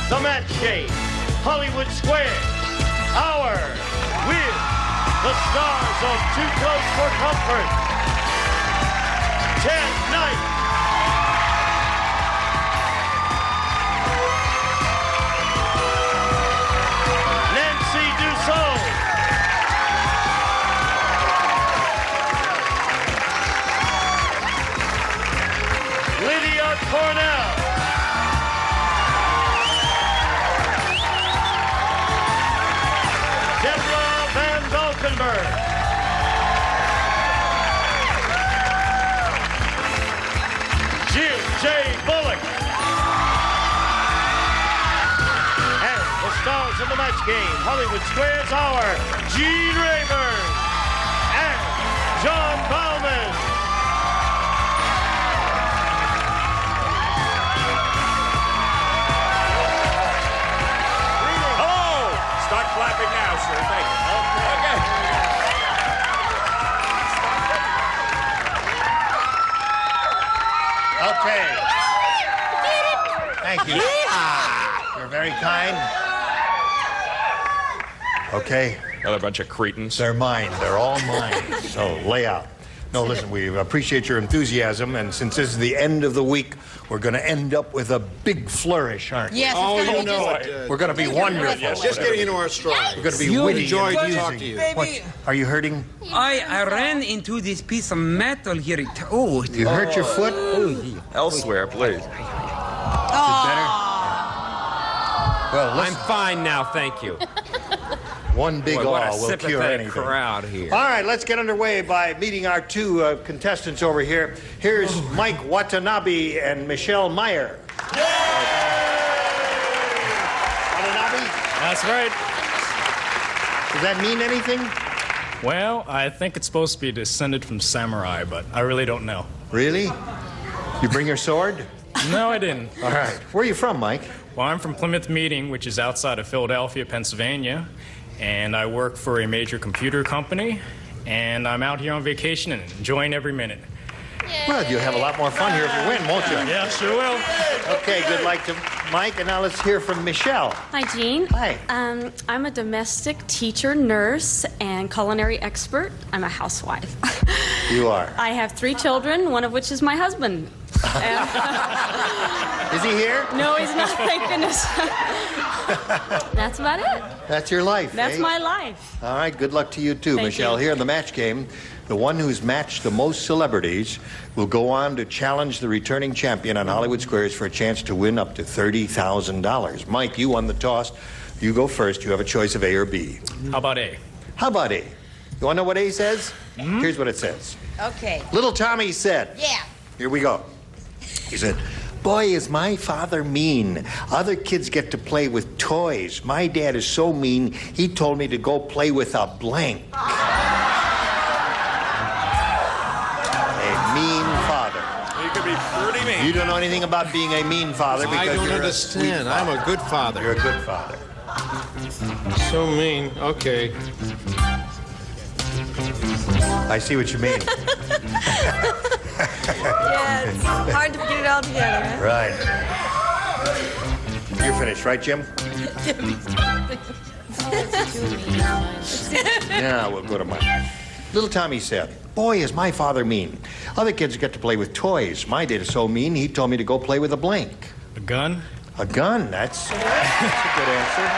the match game, Hollywood Square, Hour, with the stars of Too Close for Comfort, Ted Knight, Nancy Dussault, Lydia Cornell, Deborah Van Valkenburg, Jim J. Bullock, and the stars of the match game, Hollywood Square's Hour, Gene Rayburn and John Bauman. Hello! Start clapping now, sir. Thank you. Okay. Thank you. You're very kind. Okay. Another bunch of cretins. They're mine. They're all mine. So lay out. No, listen, we appreciate your enthusiasm, and since this is the end of the week, we're going to end up with a big flourish, aren't we? Yes, Oh, it's you gonna be know just- it. We're going to be wonderful. Just getting into our stride. We're going to be witty. enjoyed and talking to you. What, are you hurting? I ran into this piece of metal here. Oh, You hurt your foot? Elsewhere, please. Better? Well, I'm listen, fine now, thank you. one big Boy, what a all will cure sympathetic anything. crowd here. All right, let's get underway by meeting our two contestants over here. Here's Mike Watanabe and Michelle Meyer. Watanabe, That's right. does that mean anything? Well, I think it's supposed to be descended from samurai, but I really don't know. Really? You bring your sword? No, I didn't. All right. Where are you from, Mike? Well, I'm from Plymouth Meeting, which is outside of Philadelphia, Pennsylvania, and I work for a major computer company, and I'm out here on vacation and enjoying every minute. Well, you'll have a lot more fun here if you win, won't you? Yeah, sure will. Okay, good luck to Mike, and now let's hear from Michelle. Hi, Jean. Hi. I'm a domestic teacher, nurse, and culinary expert. I'm a housewife. You are. I have 3 children, one of which is my husband. Is he here? No, he's not, thank goodness. That's about it. That's your life, That's eh? my life. All right, good luck to you too, Thank Michelle. you. Here in the match game, the one who's matched the most celebrities will go on to challenge the returning champion on Hollywood Squares for a chance to win up to $30,000. Mike, you won the toss. You go first. You have a choice of A or B. How about A? How about A? You want to know what A says? Here's what it says. Okay. Little Tommy said, Yeah. here we go. He said, boy, is my father mean. Other kids get to play with toys. My dad is so mean, he told me to go play with a blank. A mean father. You could be pretty mean. You don't know anything about being a mean father because I don't you're understand. a sweet I'm father. a good father. You're a good father. So mean. Okay. I see what you mean. Yeah, it's hard to get it all together, huh? Right. You're finished, right, Jim? Yeah, we'll go to mine. Little Tommy said, boy, is my father mean. Other kids get to play with toys. My dad is so mean, he told me to go play with a blank. A gun? A gun, that's a good answer.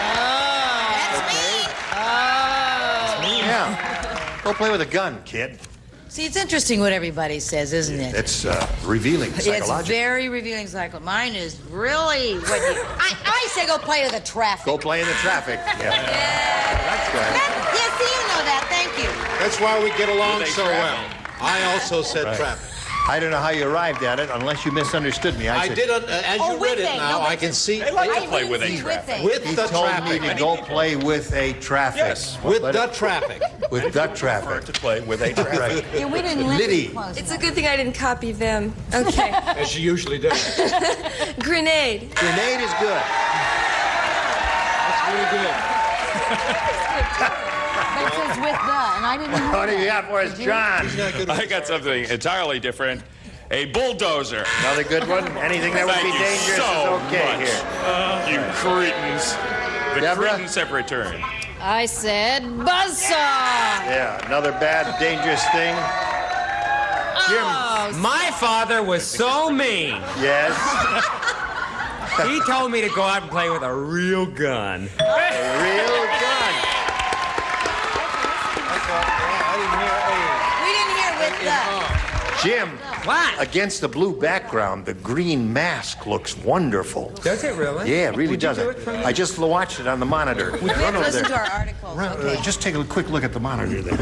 That's me. Yeah. Go play with a gun, kid. See, it's interesting what everybody says, isn't it? It's revealing It's psychologically. very revealing cycle. Mine is really what you... I say go play with the traffic. Go play in the traffic. Yeah. That's good. Yes, you know that. Thank you. That's why we get along so well. I also said Right. traffic. I don't know how you arrived at it unless you misunderstood me. I said, did, as Oh, you with read it it. now, No, I but- can see... They like to I play didn't with a see traffic. thing. With He the told traffic. me to go play with a traffic. Yes. With But- the traffic. With the Prefer traffic. to play with a traffic. Yeah, we didn't Liddy. listen close It's a enough. good thing I didn't copy them. Okay. As you usually do. That's Grenade. Grenade is good. really good. That says with the, and I didn't know What do you that. got for us, John? He's not good I got something entirely different. A bulldozer. Another good one. Anything that would Thank be you dangerous so is okay much. here. You cretins. The Deborah? cretins have returned. I said buzzsaw. Yeah, another bad, dangerous thing. Jim. Oh, My father was so mean. Yes. He told me to go out and play with a real gun. A real gun. we didn't hear with the. Jim. What? Against the blue background, the green mask looks wonderful. Does it really? Yeah, it really Would you does. do it for me? I just watched it on the monitor. Run over Listen there. to our article. Okay. Just take a quick look at the monitor there.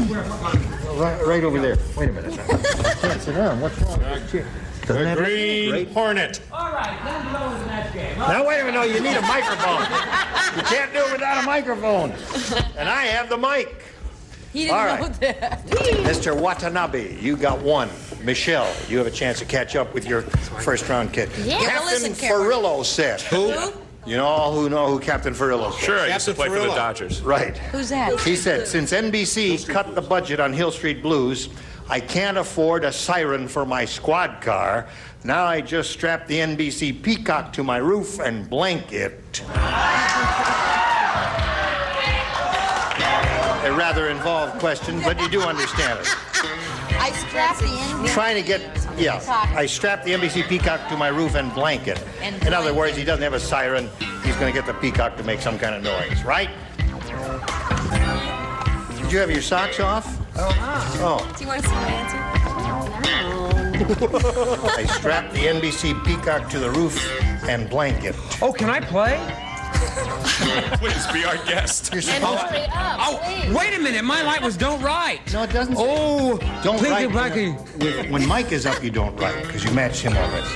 Right over there. Wait a minute. I can't sit down. What's wrong with the chair? Doesn't that look great? Hornet. All right, down below is the next game. Now, wait a minute. No, you need a microphone. You can't do it without a microphone. And I have the mic. He didn't All know right. that. Mr. Watanabe, you got one. Michelle, you have a chance to catch up with your first-round kid. Yeah, Captain listen, Cameron. Furillo said. Who? You all who know who Captain Furillo is? Sure, I used to Captain play for the Furillo. Dodgers. Right. Who's that? He said, since NBC cut the budget on Hill Street Blues, I can't afford a siren for my squad car. Now I just strap the NBC Peacock to my roof and blanket. A rather involved question, but you do understand it. I strapped the NBC. Trying to get, yeah, I strapped the NBC Peacock to my roof and blanket. In other words, he doesn't have a siren. He's going to get the Peacock to make some kind of noise, right? Did you have your socks off? Oh. Do you want to see my answer? I strapped the NBC Peacock to the roof and blanket. Oh, can I play? Please be our guest. You're supposed to. Oh, wait a minute. My light was don't write. No, it doesn't. Oh, Don't Blinky write. Blanky. When Mike is up, you don't write because you matched him already.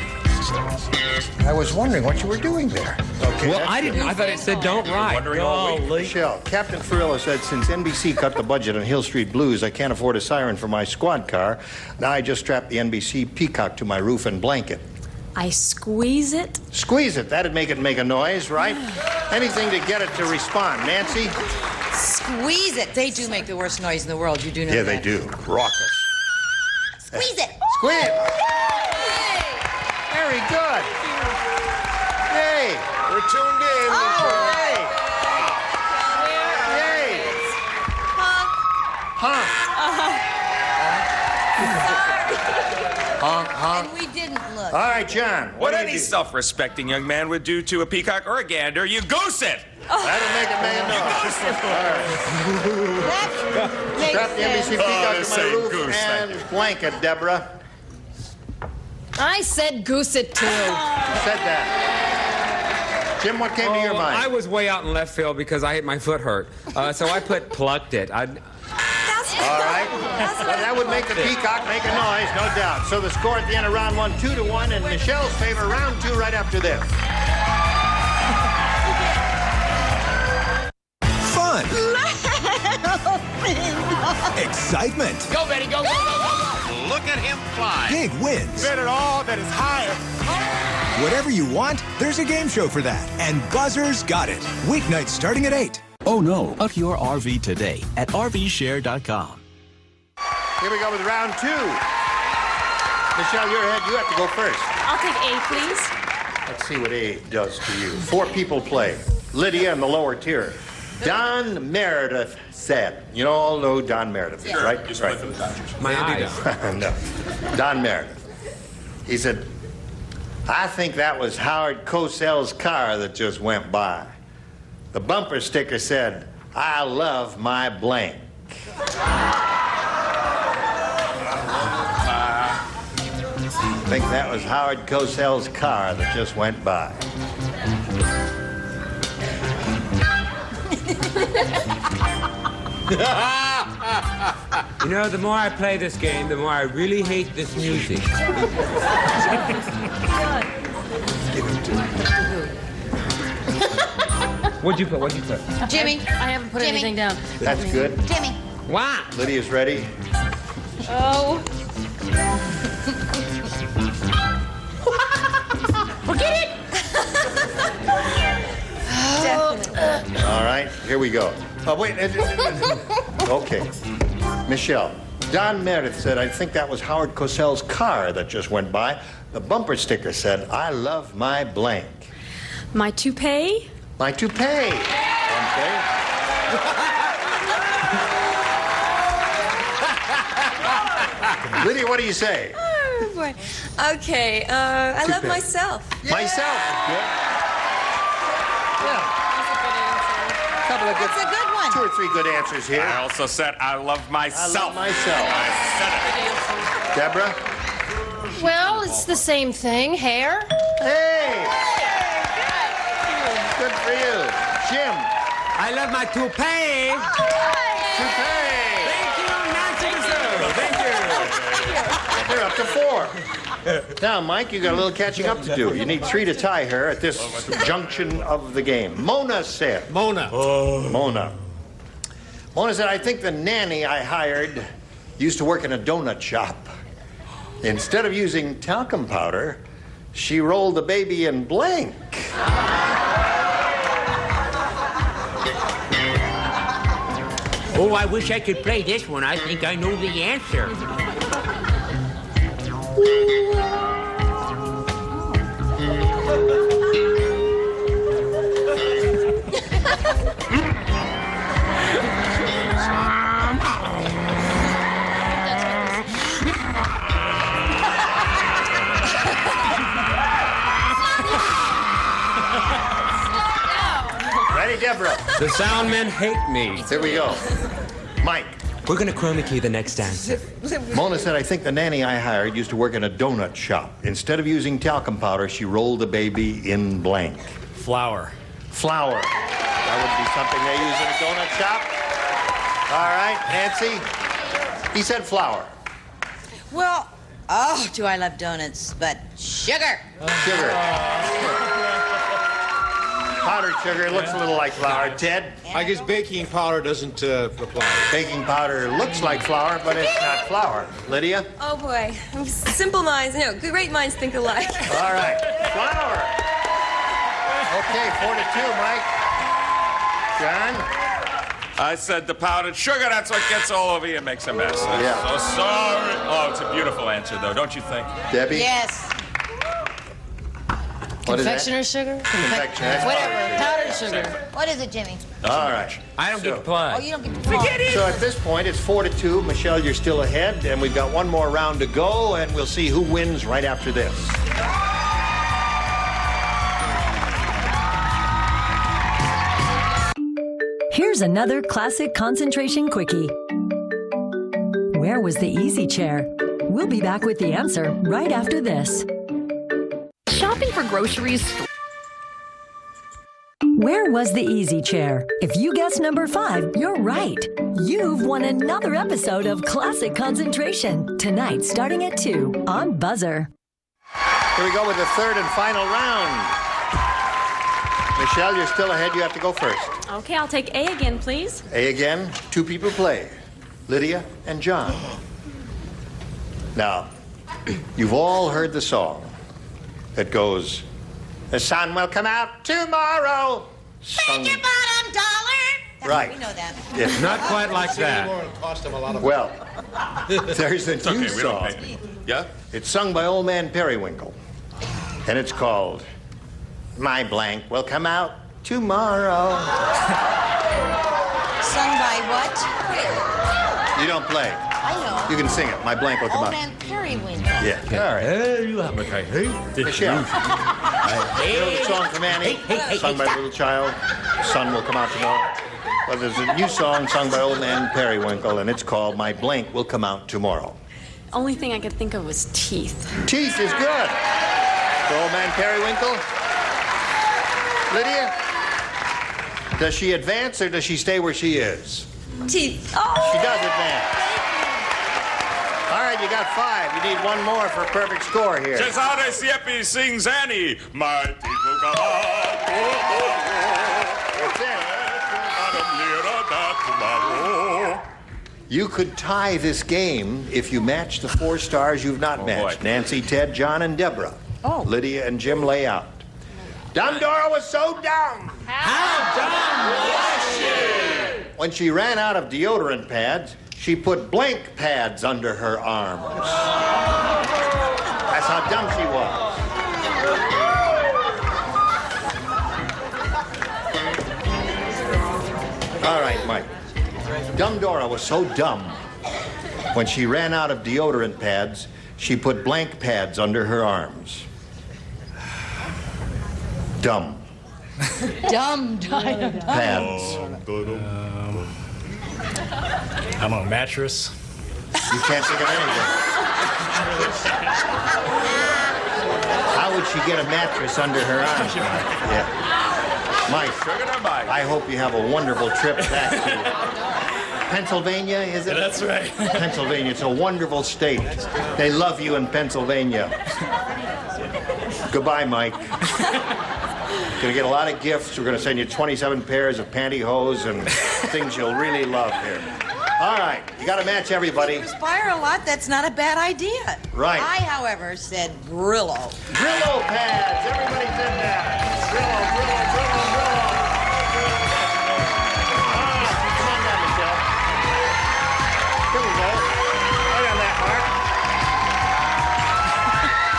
I was wondering what you were doing there. Okay. Well, that's I good. didn't. I thought it said don't write. Wondering all week. Michelle, Captain Furillo said, since NBC cut the budget on Hill Street Blues, I can't afford a siren for my squad car. Now I just strap the NBC Peacock to my roof and blanket. I squeeze it. Squeeze it. That'd make it make a noise, right? Anything to get it to respond. Nancy? Squeeze it. They do make the worst noise in the world. You do know Yeah, that. they do. Raucous. Squeeze it. Squeeze it. Very good. Yay. We're tuned in. Yay. Yay. Huh. Honk, honk. And we didn't look. All right, John. What do you any do? self-respecting young man would do to a peacock or a gander, you goose it! That'll make it make a noise. That makes Strap the NBC sense. Peacock this to my ain't roof goose, thank and blanket, Deborah. I said goose it too. You said that. Jim, what came to your mind? I was way out in left field because I my foot hurt. So I put plucked it. All right. Well, that would make the Peacock make a noise, no doubt. So the score at the end of round one, 2-1, in Michelle's favor. Round two right after this. Fun. Excitement. Go, Betty, go, go, go, go. Look at him fly. Big wins. Bet it all that is higher. Whatever you want, there's a game show for that. And Buzzer's got it. Weeknights starting at 8. Oh no, up your RV today at RVshare.com. Here we go with round two. Michelle, you're ahead. You have to go first. I'll take A, please. Let's see what A does to you. 4 people play. Lydia in the lower tier. Don Meredith said. You all know who Don Meredith is, right? Just Right. play for the Dodgers. My eyes. No. Don Meredith. He said, I think that was Howard Cosell's car that just went by. The bumper sticker said, I love my blank. I think that was Howard Cosell's car that just went by. You know, the more I play this game, the more I really hate this music. What'd you put? What'd you put? Jimmy. I haven't put Jimmy. anything down. That's good. Jimmy. Wow. Lydia's ready. Oh. Forget it! All right, here we go. Oh, wait. Okay. Michelle, Don Meredith said, I think that was Howard Cosell's car that just went by. The bumper sticker said, I love my blank. My toupee. My toupee. Okay. Lydia, what do you say? Oh, boy. Okay, I love myself. Myself. Good. Yeah. Couple of good, That's a good one. 2 or 3 good answers here. I also said I love myself. I love myself. I said it. Deborah? Well, it's the same thing. Hair. Hey! Good for you. Jim? I love my toupee. Toupee. Thank you, Nancy Deserve. Thank you. You're up to 4. Now, Mike, you got a little catching up to do. You need 3 to tie her at this junction of the game. Mona said. Mona. Mona. Mona said, I think the nanny I hired used to work in a donut shop. Instead of using talcum powder, she rolled the baby in blank. Oh, I wish I could play this one. I think I know the answer. Ready, Deborah? The sound men hate me. Here we go. Mike. We're gonna chroma key the next answer. Mona said, I think the nanny I hired used to work in a donut shop. Instead of using talcum powder, she rolled the baby in blank. Flour. Flour. That would be something they use in a donut shop. All right, Nancy. He said flour. Well, oh, do I love donuts, but sugar. Sugar. Powdered sugar looks a little like flour. Ted? I guess baking powder doesn't apply. Baking powder looks like flour, but it's not flour. Lydia? Oh, boy. Simple minds, no, great minds think alike. All right. Flour. Okay, 4-2, Mike. John? I said the powdered sugar. That's what gets all over you and makes a mess. I'm Yeah. so sorry. Oh, it's a beautiful answer, though, don't you think? Debbie? Yes. What is that? Confectioner's sugar? Confection. That's Whatever. powdered Powdered sugar. What is it, Jimmy? All right. I don't get to Oh, play. you don't get to forget it. So at this point, it's 4-2. Michelle, you're still ahead, and we've got one more round to go, and we'll see who wins right after this. Here's another classic concentration quickie. Where was the easy chair? We'll be back with the answer right after this. Shopping for groceries. Where was the easy chair? If you guessed number 5, you're right. You've won another episode of Classic Concentration. Tonight, starting at 2 on Buzzer. Here we go with the third and final round. Michelle, you're still ahead. You have to go first. Okay, I'll take A again, please. A again. 2 people play. Lydia and John. Now, you've all heard the song that goes, the sun will come out tomorrow. Make your bottom dollar. Right. We know that. Yeah. Not quite like that. Cost them a lot of Well, there's a new We don't song. pay. Yeah? It's sung by Old Man Periwinkle. And it's called My Blank Will Come Out Tomorrow. Sung by what? You don't play. I know. You can sing it. My blank will come Old out. Man Periwinkle. Yeah. All right. Hey, you have a hey. Michelle. You know the song from Annie? Sung by a little child. The sun will come out tomorrow. Well, there's a new song sung by Old Man Periwinkle, and it's called My Blank Will Come Out Tomorrow. Only thing I could think of was teeth. Teeth is good. For Old Man Periwinkle. Lydia? Does she advance or does she stay where she is? Teeth. Oh. She does advance. All right, you got 5. You need one more for a perfect score here. Cesare Siepi sings Annie. My teeth will come out. That's it. You could tie this game if you match the 4 stars you've not matched. Boy. Nancy, Ted, John, and Deborah. Oh. Lydia and Jim lay out. Dora was so dumb. How dumb was she? When she ran out of deodorant pads, she put blank pads under her arms. That's how dumb she was. All right, Mike. Dumb Dora was so dumb, when she ran out of deodorant pads, she put blank pads under her arms. Dumb. Dumb dynamite. Pads. I'm on a mattress. You can't think of anything. How would she get a mattress under her arms, Mike? Yeah. Mike, I hope you have a wonderful trip back to Pennsylvania, is it? That's right. Pennsylvania, it's a wonderful state. They love you in Pennsylvania. Goodbye, Mike. Gonna get a lot of gifts. We're gonna send you 27 pairs of pantyhose and things you'll really love here. All right, you gotta match everybody. Perspire a lot, that's not a bad idea. Right. I, however, said Brillo. Brillo pads, everybody said that. Brillo, Brillo, Brillo, Brillo. Come on down, Michelle. Here we go. Right on that mark.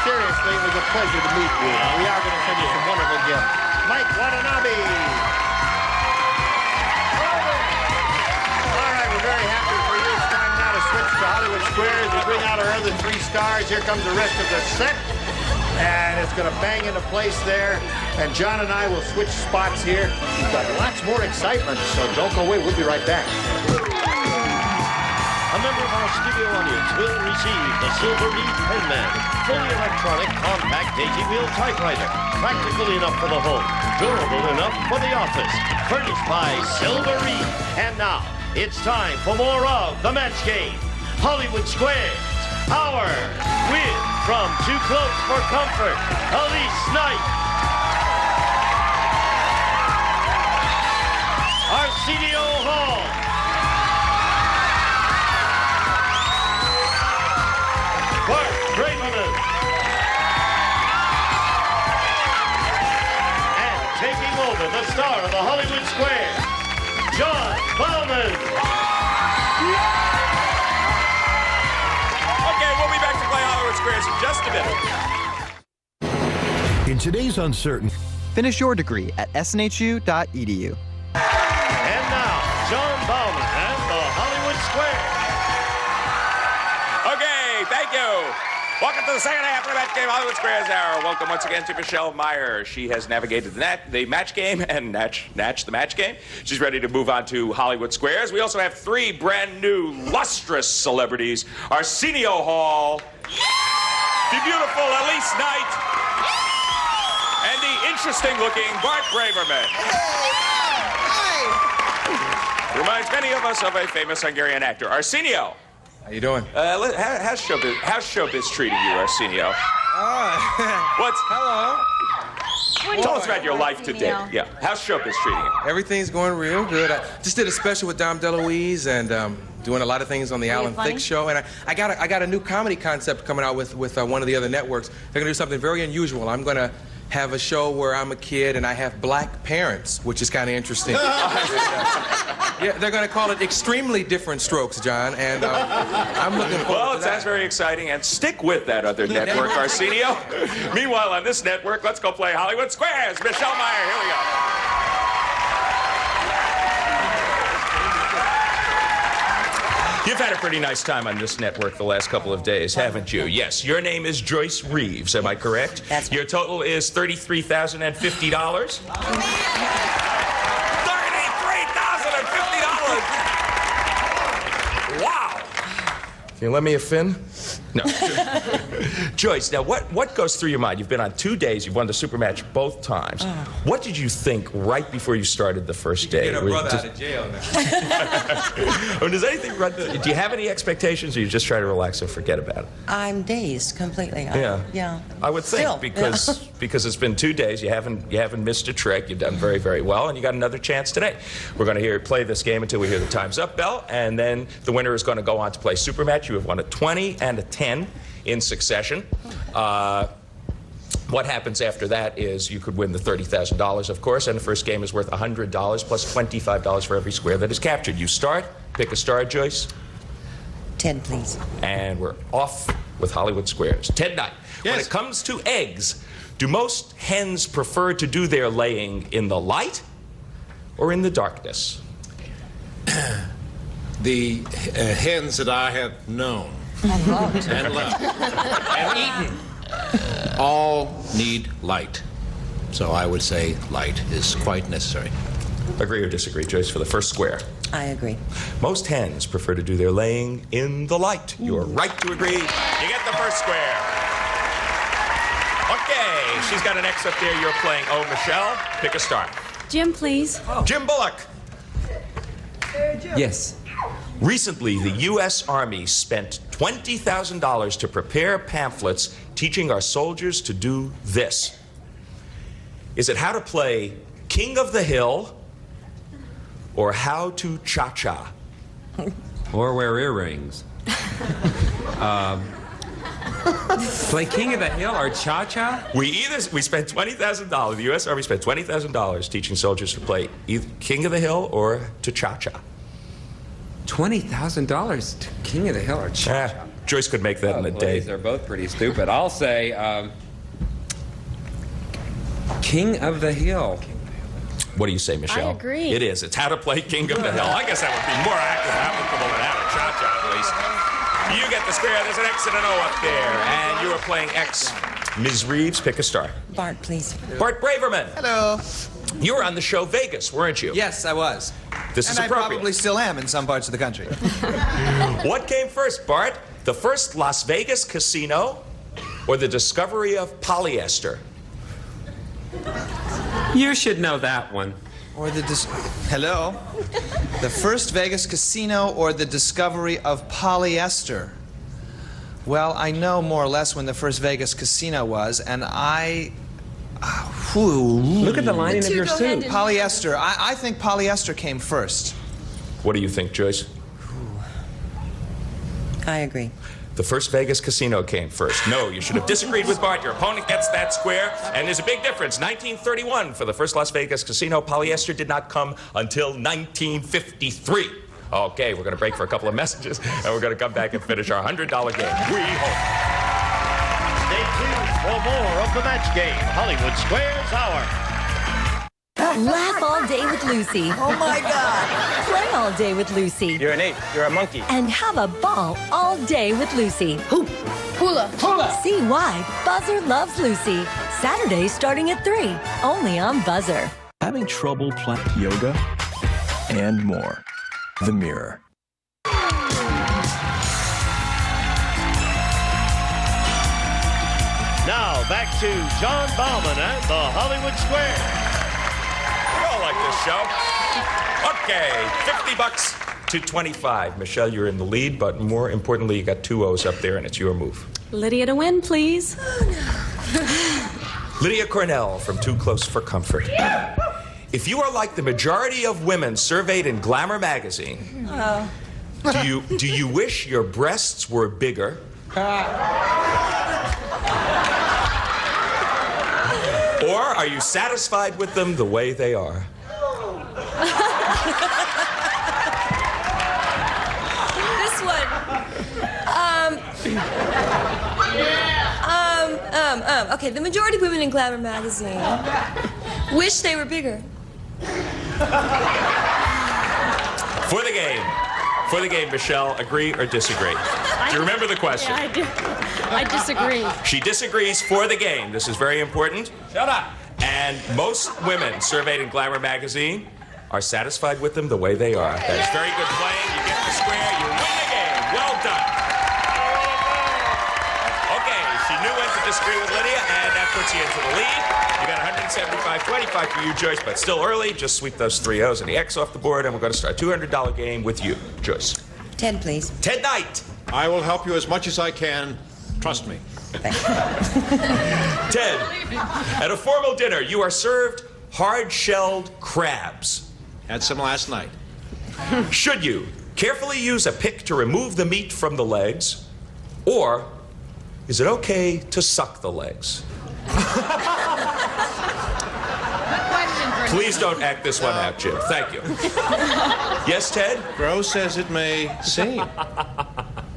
Seriously, it was a pleasure to meet you. We are gonna send you some wonderful gifts. Mike Watanabe. Very happy for you. It's time now to switch to Hollywood Squares. We bring out our other 3 stars. Here comes the rest of the set. And it's going to bang into place there. And John and I will switch spots here. We've got lots more excitement, so don't go away. We'll be right back. A member of our studio audience will receive the Silver Reed Penman, fully electronic, compact daisy-wheel typewriter, practical enough for the home, durable enough for the office, furnished by Silver Reed. And now, it's time for more of the match game. Hollywood Squares, our win from Too Close for Comfort, Elise Knight. Arsenio Hall. Bart Braverman. And taking over the star of the Hollywood Squares, John Bowman. Okay, we'll be back to play Hollywood Squares in just a minute. In today's uncertain... Finish your degree at snhu.edu. And now, John Bowman and the Hollywood Squares. Okay, thank you. Welcome to the second half of the Match Game Hollywood Squares Hour. Welcome once again to Michelle Meyer. She has navigated the match game and the match game. She's ready to move on to Hollywood Squares. We also have 3 brand new lustrous celebrities. Arsenio Hall, the beautiful Elise Knight, and the interesting-looking Bart Braverman. Reminds many of us of a famous Hungarian actor. Arsenio. How you doing? How's showbiz treating you, Arsenio? Hello. Tell us about your life today. Yeah. How's showbiz treating you? Everything's going real good. I just did a special with Dom DeLuise and doing a lot of things on the Alan Thicke Show. And I got a new comedy concept coming out with one of the other networks. They're going to do something very unusual. I'm going to have a show where I'm a kid and I have black parents, which is kind of interesting. Yeah, they're going to call it Extremely Different Strokes, John, and I'm looking forward to that. Well, it sounds very exciting, and stick with that other network, Arsenio. Meanwhile, on this network, let's go play Hollywood Squares. Michelle Meyer, here we go. You've had a pretty nice time on this network the last couple of days, haven't you? Yes. Your name is Joyce Reeves, am I correct? That's Your total is $33,050? $33,050! Wow! Can you lend me a fin? No. Joyce, now what goes through your mind? You've been on 2 days. You've won the super match both times. What did you think right before you started the first day? Get a brother out of jail now. Does anything run? Do you have any expectations, or you just try to relax and forget about it? I'm dazed completely. Yeah. I would think because it's been 2 days. You haven't missed a trick. You've done very, very well, and you got another chance today. We're going to play this game until we hear the time's up bell, and then the winner is going to go on to play super match. You have won a 20 and a 10 in succession. What happens after that is you could win the $30,000, of course, and the first game is worth $100 plus $25 for every square that is captured. You start. Pick a star, Joyce. Ted, please. And we're off with Hollywood Squares. Ted Knight, when it comes to eggs, do most hens prefer to do their laying in the light or in the darkness? The hens that I have known and loved and eaten all need light. So I would say light is quite necessary. Agree or disagree, Joyce, for the first square? I agree. Most hens prefer to do their laying in the light. You're right to agree. You get the first square. Okay, she's got an X up there. You're playing Oh, Michelle. Pick a star. Jim, please. Jim Bullock. Yes. Recently, the U.S. Army spent $20,000 to prepare pamphlets teaching our soldiers to do this. Is it how to play King of the Hill or how to cha-cha? Or wear earrings. Play King of the Hill or cha-cha? We spent $20,000. The U.S. Army spent $20,000 teaching soldiers to play either King of the Hill or to cha-cha. $20,000 to King of the Hill or cha-cha? Joyce could make that in a day. They're both pretty stupid. I'll say King of the Hill. What do you say, Michelle? I agree. It is. It's how to play King of the Hill. I guess that would be more applicable than how to cha-cha, at least. You get the square. There's an X and an O up there. And you are playing X. Ms. Reeves, pick a star. Bart, please. Bart Braverman. Hello. You were on the show Vegas, weren't you? Yes, I was. This is and appropriate. I probably still am in some parts of the country. What came first, Bart? The first Las Vegas casino or the discovery of polyester? You should know that one. Or the Hello? The first Vegas casino or the discovery of polyester? Well, I know more or less when the first Vegas casino was, and Look at the lining of your suit. Polyester. I think polyester came first. What do you think, Joyce? I agree. The first Vegas casino came first. No, you should have disagreed with Bart. Your opponent gets that square, and there's a big difference. 1931 for the first Las Vegas casino. Polyester did not come until 1953. Okay, we're going to break for a couple of messages, and we're going to come back and finish our $100 game. We hope. Stay tuned for more of the match game, Hollywood Squares Hour. Laugh all day with Lucy. Oh, my God. Play all day with Lucy. You're an ape. You're a monkey. And have a ball all day with Lucy. Hoop. Hula. Hula. See why Buzzer loves Lucy. Saturdays starting at 3. Only on Buzzer. Having trouble playing yoga and more. The Mirror. Now back to John Bauman and the Hollywood Square. We all like this show. Okay, $50 to 25. Michelle, you're in the lead, but more importantly, you got 2 O's up there, and it's your move. Lydia to win, please. Lydia Cornell from Too Close for Comfort. If you are like the majority of women surveyed in Glamour magazine, do you wish your breasts were bigger? Or are you satisfied with them the way they are? This one. Okay, the majority of women in Glamour magazine wish they were bigger. For the game, Michelle, agree or disagree? Do you remember the question? Yeah, I do. I disagree. She disagrees for the game. This is very important. Shut up. And most women surveyed in Glamour magazine are satisfied with them the way they are. That is very good playing. You get the square. You win the game. Well done. Okay, she knew when to disagree with Lydia, and that puts you into the lead. You got 175-25 for you, Joyce, but still early. Just sweep those 3 O's and the X off the board, and we're going to start a $200 game with you, Joyce. Ted, please. Ted Knight. I will help you as much as I can. Trust me. Ted, at a formal dinner, you are served hard-shelled crabs. Had some last night. Should you carefully use a pick to remove the meat from the legs, or is it okay to suck the legs? Please don't act this one out, Jim. Thank you. Yes, Ted? Gross as it may seem.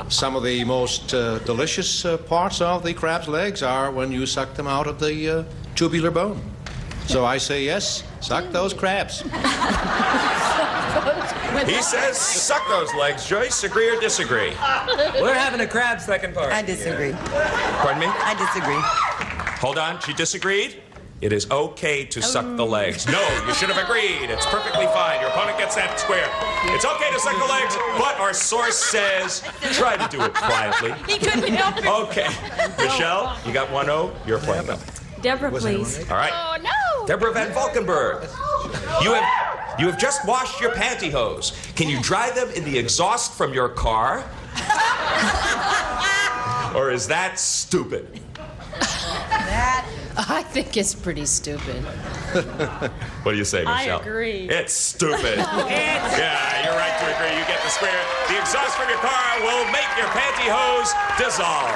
Some of the most delicious parts of the crab's legs are when you suck them out of the tubular bone. So I say yes, suck those crabs. He says suck those legs. Joyce, agree or disagree? We're having a crab second part. I disagree. Pardon me? I disagree. Hold on, she disagreed? It is okay to suck the legs. No, you should have agreed. It's perfectly fine. Your opponent gets that square. It's okay to suck the legs, but our source says try to do it quietly. He couldn't help it. Okay. Michelle, you got 1-0. You're playing them. Deborah, please. All right. Oh, no. Deborah Van Valkenburg. You have just washed your pantyhose. Can you dry them in the exhaust from your car? Or is that stupid? I think it's pretty stupid. What do you say, Michelle? I agree. It's stupid. Yeah, you're right to agree. You get the square. The exhaust from your car will make your pantyhose dissolve.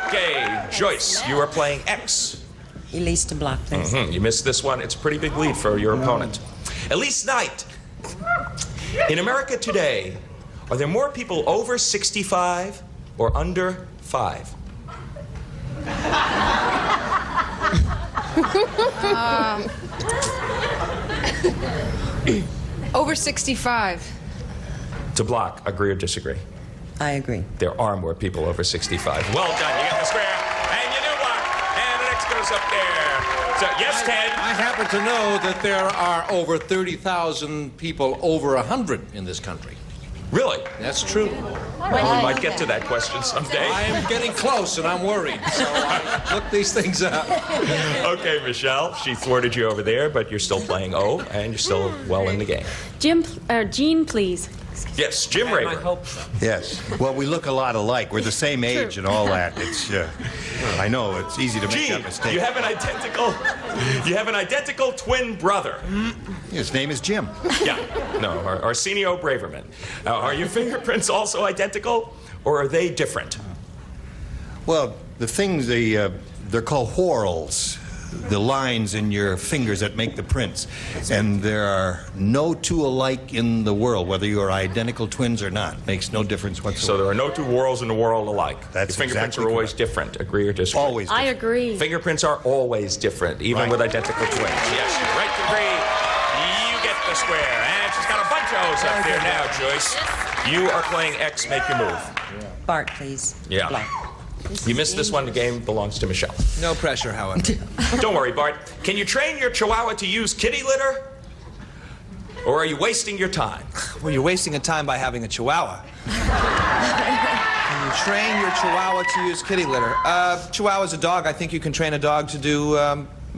Okay, Joyce, you are playing X. Elise to block, please. You missed this one. It's a pretty big lead for your opponent. Elise Knight. In America today, are there more people over 65 or under 5? Over 65. To block, agree or disagree? I agree. There are more people over 65. Well done, you got the square, and you do block, and the next goes up there. So, yes, Ted? I happen to know that there are over 30,000 people over 100 in this country. Really? That's true. Well, we might get to that question someday. I am getting close, and I'm worried, so I look these things up. Okay, Michelle, she thwarted you over there, but you're still playing O, and you're still well in the game. Jean, please. Yes, Jim Raver. Yes. Well, we look a lot alike. We're the same age and all that. It's, I know, it's easy to make that mistake. You have an identical twin brother. His name is Jim. Yeah. No, Arsenio Braverman. Are your fingerprints also identical, or are they different? Well, the things, they're called whorls. The lines in your fingers that make the prints. And there are no two alike in the world, whether you are identical twins or not. Makes no difference whatsoever. So there are no two whorls in the world alike. That's your fingerprints exactly are always different. Agree or disagree? Always different. I agree. Fingerprints are always different, even with identical twins. Yes, you're right to agree. You get the square. And she's got a bunch of O's up there now, Joyce. You are playing X. Make your move. Bart, please. Yeah. Block. You missed this one. The game belongs to Michelle. No pressure, however. Don't worry, Bart. Can you train your Chihuahua to use kitty litter? Or are you wasting your time? Well, you're wasting your time by having a Chihuahua. Can you train your Chihuahua to use kitty litter? Chihuahua's a dog. I think you can train a dog to do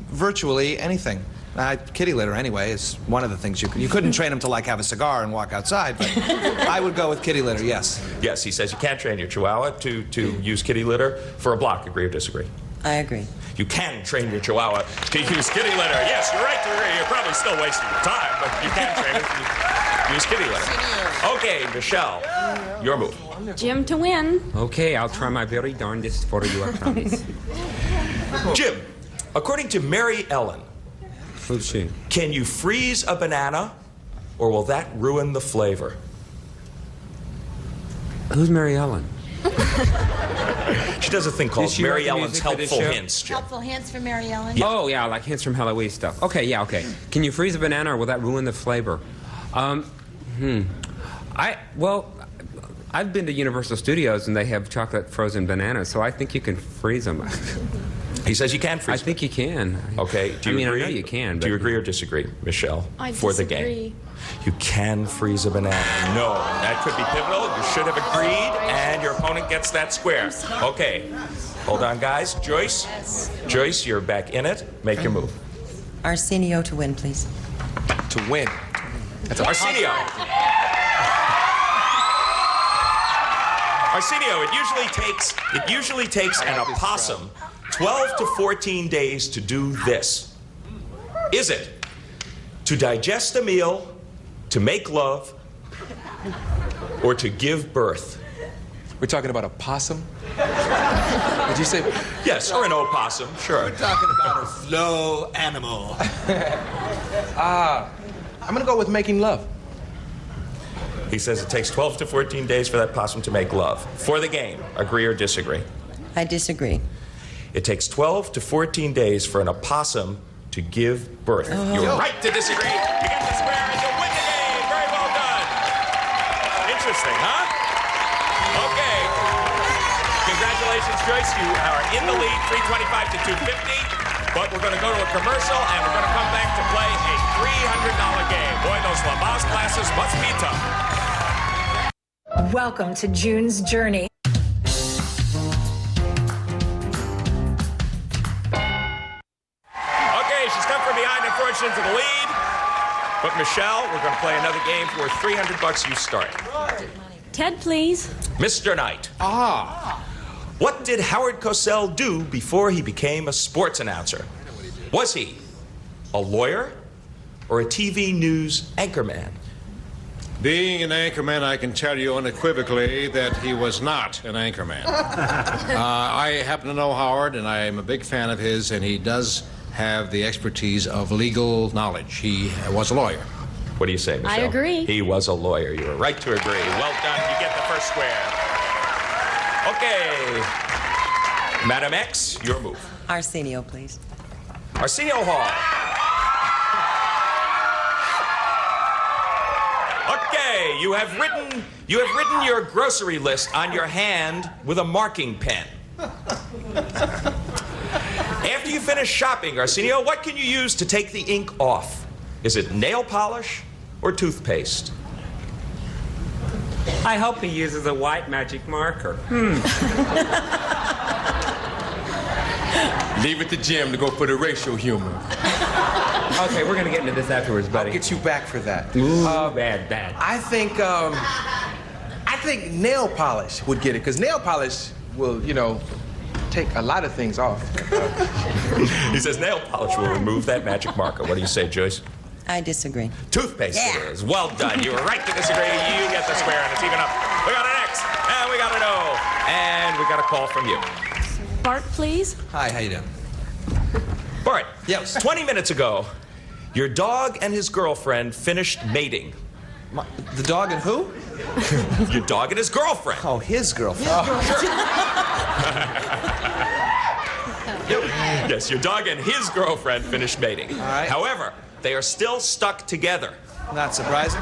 virtually anything. Kitty litter, anyway, is one of the things you couldn't train him to, like, have a cigar and walk outside, but I would go with kitty litter, yes. Yes, he says you can't train your Chihuahua to use kitty litter for a block. Agree or disagree? I agree. You can train your Chihuahua to use kitty litter. Yes, you're right to agree. You're probably still wasting your time, but you can train it to use kitty litter. Okay, Michelle, your move. Jim to win. Okay, I'll try my very darndest for you, I promise. Jim, according to Mary Ellen, Who's she? can you freeze a banana, or will that ruin the flavor? Who's Mary Ellen? She does a thing called Did she Mary write the Ellen's music for this Helpful show? Hints, Jim. Helpful hints from Mary Ellen. Yeah. Oh, yeah, like hints from Halloween stuff. Okay, yeah, okay. Can you freeze a banana, or will that ruin the flavor? I've been to Universal Studios, and they have chocolate frozen bananas, so I think you can freeze them. He says you can freeze I think you can. Okay, do you agree? I know you can. Do you agree or disagree, Michelle, I for the game? You can freeze a banana. No, that could be pivotal. You should have agreed, and your opponent gets that square. Okay, hold on, guys. Joyce, Joyce, you're back in it. Make your move. Arsenio to win, please. To win. That's a Arsenio. Arsenio, it usually takes an opossum 12 to 14 days to do this. Is it to digest a meal, to make love, or to give birth? We're talking about a possum? Did you say? Yes, or an opossum, sure. We're talking about a slow animal. I'm gonna go with making love. He says it takes 12 to 14 days for that possum to make love. For the game, agree or disagree? I disagree. It takes 12 to 14 days for an opossum to give birth. You're right to disagree. You get the square and you win the game. Very well done. Interesting, huh? Okay. Congratulations, Joyce. You are in the lead, 325 to 250. But we're going to go to a commercial, and we're going to come back to play a $300 game. Boy, those Lamaze classes must be tough. Welcome to June's Journey. Okay, she's come from behind and forged into the lead. But Michelle, we're going to play another game for $300. You start. Ted, please. Mr. Knight. What did Howard Cosell do before he became a sports announcer? Was he a lawyer or a TV news anchorman? Being an anchorman, I can tell you unequivocally that he was not an anchorman. I happen to know Howard, and I am a big fan of his, and he does have the expertise of legal knowledge. He was a lawyer. What do you say, Michelle? I agree. He was a lawyer. You were right to agree. Well done. You get the first square. Okay. Madam X, your move. Arsenio, please. Arsenio Hall. Okay, you have written your grocery list on your hand with a marking pen. After you finish shopping, Arsenio, what can you use to take the ink off? Is it nail polish or toothpaste? I hope he uses a white magic marker. Leave it to Jim to go for the racial humor. Okay, we're gonna get into this afterwards, buddy. I'll get you back for that. Ooh, bad. I think nail polish would get it, because nail polish will, take a lot of things off. He says nail polish will remove that magic marker. What do you say, Joyce? I disagree. Toothpaste it is. Well done. You were right to disagree. You get the square, and it's even up. We got an X, and we got an O, and we got a call from you. Bart, please. Hi, how you doing? Bart. Yes. 20 minutes ago, your dog and his girlfriend finished mating. The dog and who? Your dog and his girlfriend. Oh, his girlfriend. Yes, your dog and his girlfriend finished mating. All right. However, they are still stuck together. Not surprising.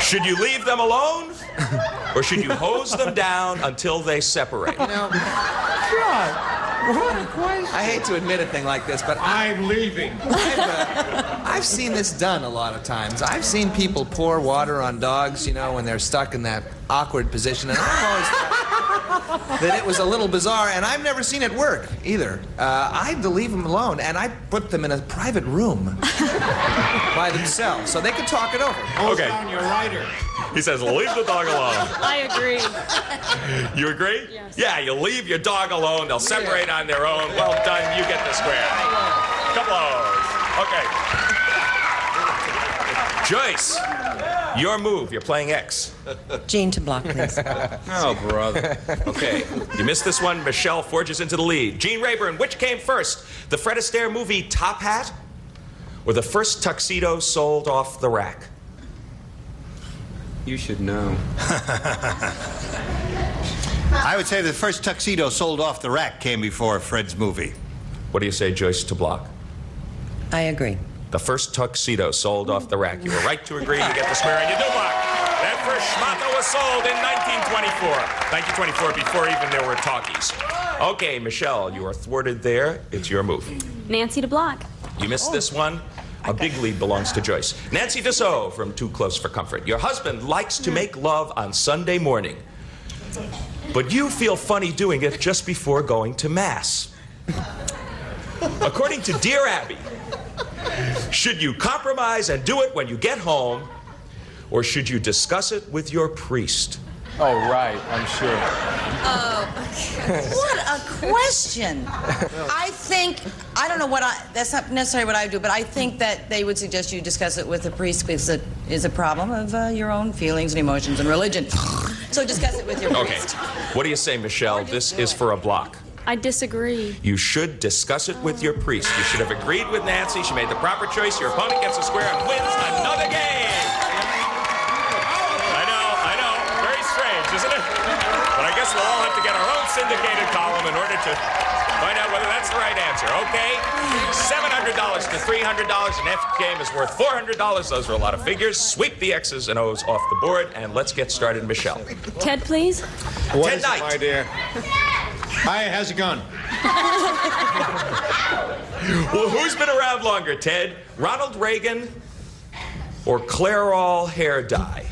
Should you leave them alone, or should you hose them down until they separate? I hate to admit a thing like this, but I'm leaving. I've seen this done a lot of times. I've seen people pour water on dogs, when they're stuck in that awkward position, and I've always thought that it was a little bizarre, and I've never seen it work either. I had to leave them alone, and I put them in a private room by themselves so they could talk it over. Okay. Down your rider. He says, leave the dog alone. I agree. You agree? Yes. Yeah, you leave your dog alone. They'll separate on their own. Well done. You get the square. Couple O's. Okay. Joyce, your move. You're playing X. Jean to block, please. Oh, brother. Okay. You missed this one. Michelle forges into the lead. Gene Rayburn, which came first? The Fred Astaire movie Top Hat or the first tuxedo sold off the rack? You should know. I would say the first tuxedo sold off the rack came before Fred's movie. What do you say, Joyce, to block? I agree. The first tuxedo sold off the rack. You were right to agree. You get the square, and you do block. That first schmata was sold in 1924. 1924, before even there were talkies. Okay, Michelle, you are thwarted there. It's your move. Nancy to block. You missed this one. A big lead belongs to Joyce. Nancy Dussault from Too Close for Comfort. Your husband likes to make love on Sunday morning, but you feel funny doing it just before going to Mass. According to Dear Abby, should you compromise and do it when you get home, or should you discuss it with your priest? Oh, right, I'm sure. What a question. I don't know that's not necessarily what I do, but I think that they would suggest you discuss it with the priest because it is a problem of your own feelings and emotions and religion. So discuss it with your priest. Okay. What do you say, Michelle? This is for a block. I disagree. You should discuss it with your priest. You should have agreed with Nancy. She made the proper choice. Your opponent gets a square and wins another game. course, we'll all have to get our own syndicated column in order to find out whether that's the right answer. Okay? $700 to $300. An F game is worth $400. Those are a lot of figures. Sweep the X's and O's off the board, and let's get started. Michelle. Ted, please. What Ted is Knight. it, my dear? Hi, how's it going? Well, who's been around longer, Ted? Ronald Reagan or Clairol hair dye?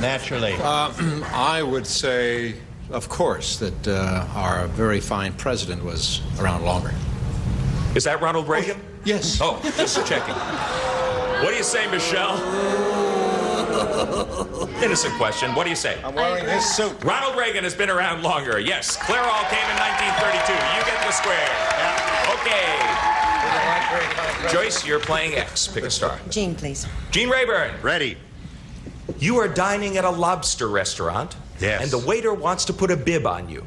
Naturally. I would say, of course, that our very fine president was around longer. Is that Ronald Reagan? Yes. Oh, just checking. What do you say, Michelle? Innocent question. What do you say? I'm wearing his suit. Ronald Reagan has been around longer. Yes, Clairol came in 1932. You get the square. Okay. Joyce, you're playing X. Pick a star. Gene, please. Gene Rayburn. Ready. You are dining at a lobster restaurant. Yes. And the waiter wants to put a bib on you.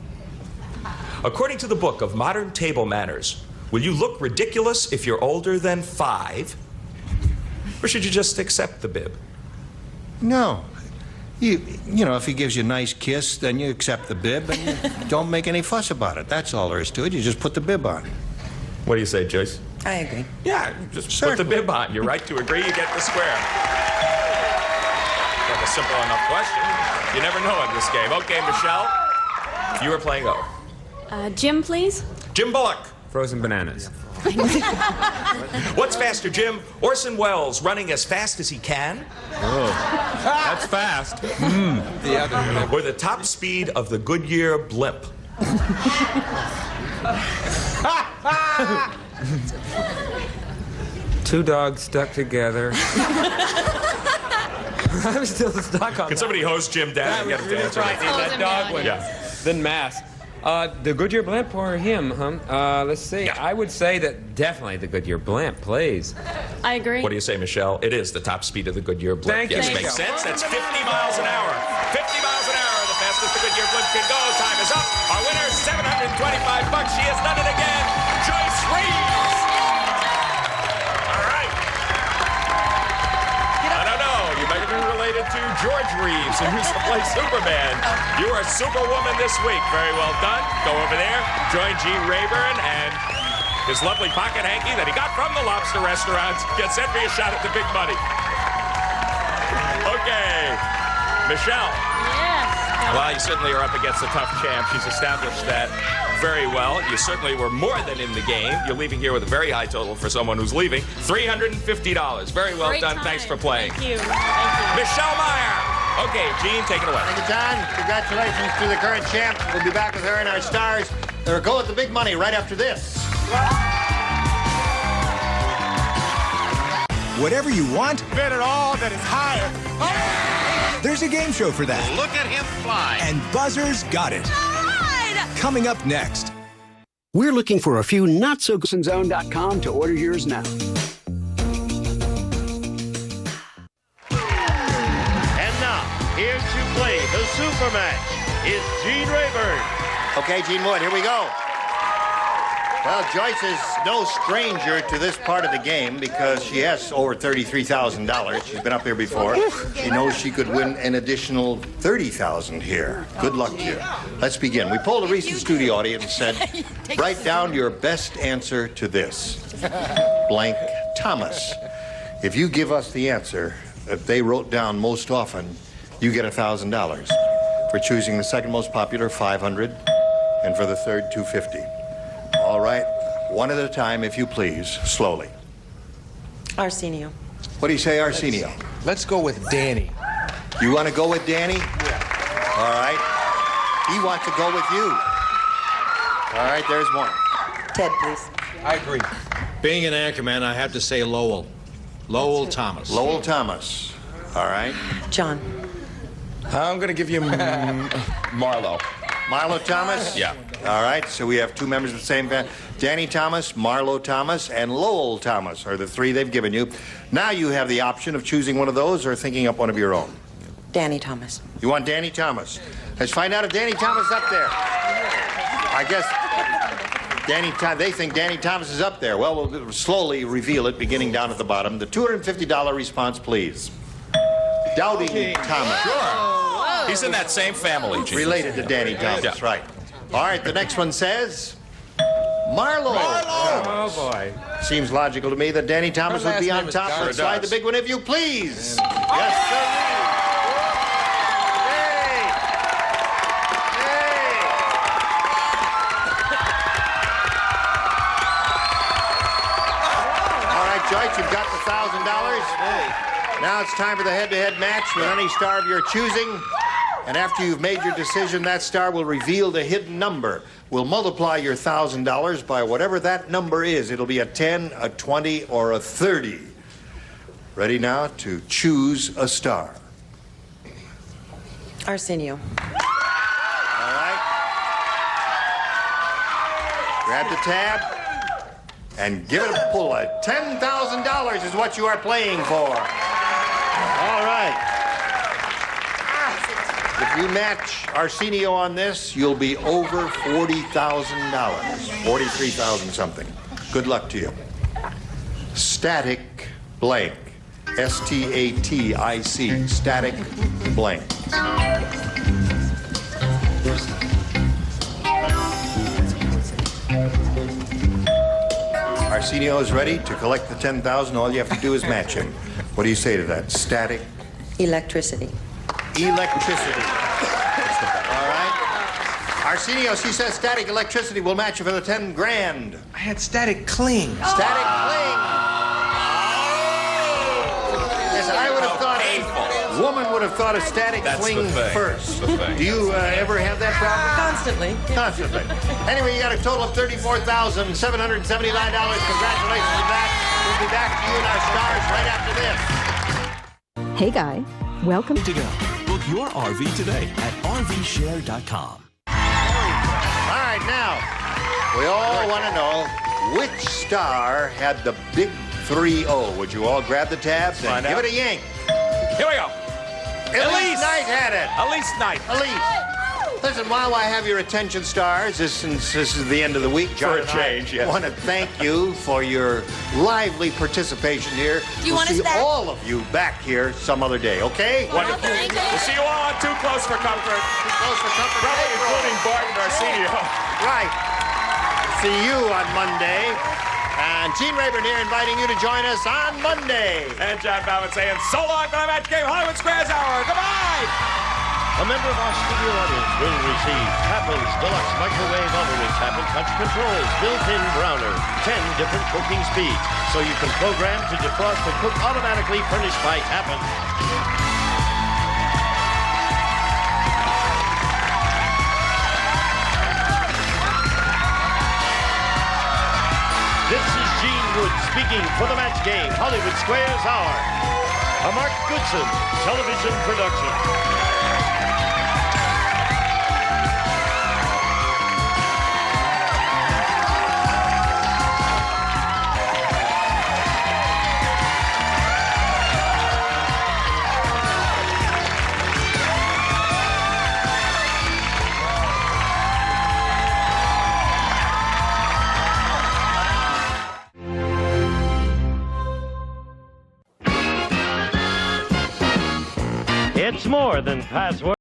According to the book of modern table manners, will you look ridiculous if you're older than 5? Or should you just accept the bib? No. You know, if he gives you a nice kiss, then you accept the bib and you don't make any fuss about it. That's all there is to it. You just put the bib on. What do you say, Joyce? I agree. Yeah, just put the bib on. You're right to agree. You get the square. Like a simple enough question. You never know in this game. Okay, Michelle, you are playing O. Jim, please. Jim Bullock. Frozen bananas. What's faster, Jim? Orson Welles running as fast as he can? Oh, that's fast. The other. Or the top speed of the Goodyear blimp? Two dogs stuck together. I'm still stuck on Can somebody host Jim down and get him to answer that? That dog one. Yeah. Then mass. The Goodyear blimp or him, huh? Let's see. Yeah. I would say that definitely the Goodyear blimp, please. I agree. What do you say, Michelle? It is the top speed of the Goodyear blimp. Thank you, yes, Michelle. makes sense. That's 50 miles an hour. 50 miles an hour, the fastest the Goodyear blimp can go. Time is up. Our winner, $725. She has done it again. Joyce Reeves. All right. I don't know. You might have been related to George Reeves, who used to play Superman. You are Superwoman this week. Very well done. Go over there, join Gene Rayburn and his lovely pocket hanky that he got from the lobster restaurant. Get set for your shot at the big money. Okay, Michelle. Yes. Well, you certainly are up against a tough champ. She's established that very well. You certainly were more than in the game. You're leaving here with a very high total for someone who's leaving. $350. Very well Great done. time. Thanks for playing. Thank you. Thank you. Michelle Meyer. Okay, Gene, take it away. Thank you, John. Congratulations to the current champ. We'll be back with her and our stars. They'll go at the big money right after this. Whatever you want, Bet it all that is higher. there's a game show for that. Look at him fly. And Buzzer's got it. Coming up next. We're looking for a few not-so-zone.com to order yours now. And now, here to play the super match is Gene Rayburn. Okay, Gene Wood, here we go. Well, Joyce is no stranger to this part of the game because she has over $33,000. She's been up here before. She knows she could win an additional $30,000 here. Good luck to you. Let's begin. We polled a recent studio audience and said, write down your best answer to this. Blank Thomas. If you give us the answer that they wrote down most often, you get $1,000. For choosing the second most popular, $500, and for the third, $250. All right, one at a time, if you please, slowly. Arsenio. What do you say, Arsenio? Let's go with Danny. You want to go with Danny? Yeah. All right. He wants to go with you. All right, there's one. Ted, please. I agree. Being an anchorman, I have to say Lowell. Lowell Thomas. Lowell Thomas. All right. John. I'm going to give you Marlowe. Marlo Thomas? Yeah. All right, so we have two members of the same family. Danny Thomas, Marlo Thomas, and Lowell Thomas are the three they've given you. Now you have the option of choosing one of those or thinking up one of your own. Danny Thomas. You want Danny Thomas? Let's find out if Danny Thomas is up there. I guess they think Danny Thomas is up there. Well, we'll slowly reveal it beginning down at the bottom. The $250 response, please. Doubting Thomas. Sure. He's in that same family, Gene. Related to Danny Thomas, right. All right, the next one says Marlo. Oh, boy. Seems logical to me that Danny Thomas Her would be last on name is top. Garrett. Let's slide the big one if you please. Yes, sir. Joyce, you've got the $1,000. Now it's time for the head-to-head match with any star of your choosing. And after you've made your decision, that star will reveal the hidden number. We'll multiply your $1,000 by whatever that number is. It'll be a 10, a 20, or a 30. Ready now to choose a star. Arsenio. All right. Grab the tab. And give it a pull. $10,000 is what you are playing for. All right. If you match Arsenio on this, you'll be over $40,000. 43,000 something. Good luck to you. Static blank. S-T-A-T-I-C. Static blank. Arsenio is ready to collect the $10,000. All you have to do is match him. What do you say to that? Static? Electricity. Electricity. All right. Arsenio, she says static electricity will match you for the 10 grand. I had static cling. Static cling. Yes, I would have thought a woman would have thought of static cling first. Do you ever have that problem? Constantly. Constantly. Anyway, you got a total of $34,779. Congratulations on that. We'll be back to you and our stars right after this. Hey, guy. Welcome to go. Book your RV today at RVshare.com. All right, now, we all want to know which star had the big 3-0. Would you all grab the tabs and give it a yank? Here we go. Elise Knight had it. Elise Knight. Elise. Listen, while I have your attention, stars, since this is the end of the week, John, for a change, I want to thank you for your lively participation here. You want us see back? all of you back here some other day, okay? Wonderful. We'll see you all on Too Close for Comfort. Too Close for Comfort. Probably including Bart and Arsenio. Right. See you on Monday. And Gene Rayburn here inviting you to join us on Monday. And John Bauman saying so long for the Match Game Hollywood Squares Hour. Goodbye. A member of our studio audience will receive Tappan's Deluxe Microwave Oven with Tappan Touch Controls, built-in browner, 10 different cooking speeds, so you can program to defrost and cook automatically, furnished by Tappan. This is Gene Wood speaking for the Match Game Hollywood Squares Hour, a Mark Goodson television production. It's more than password.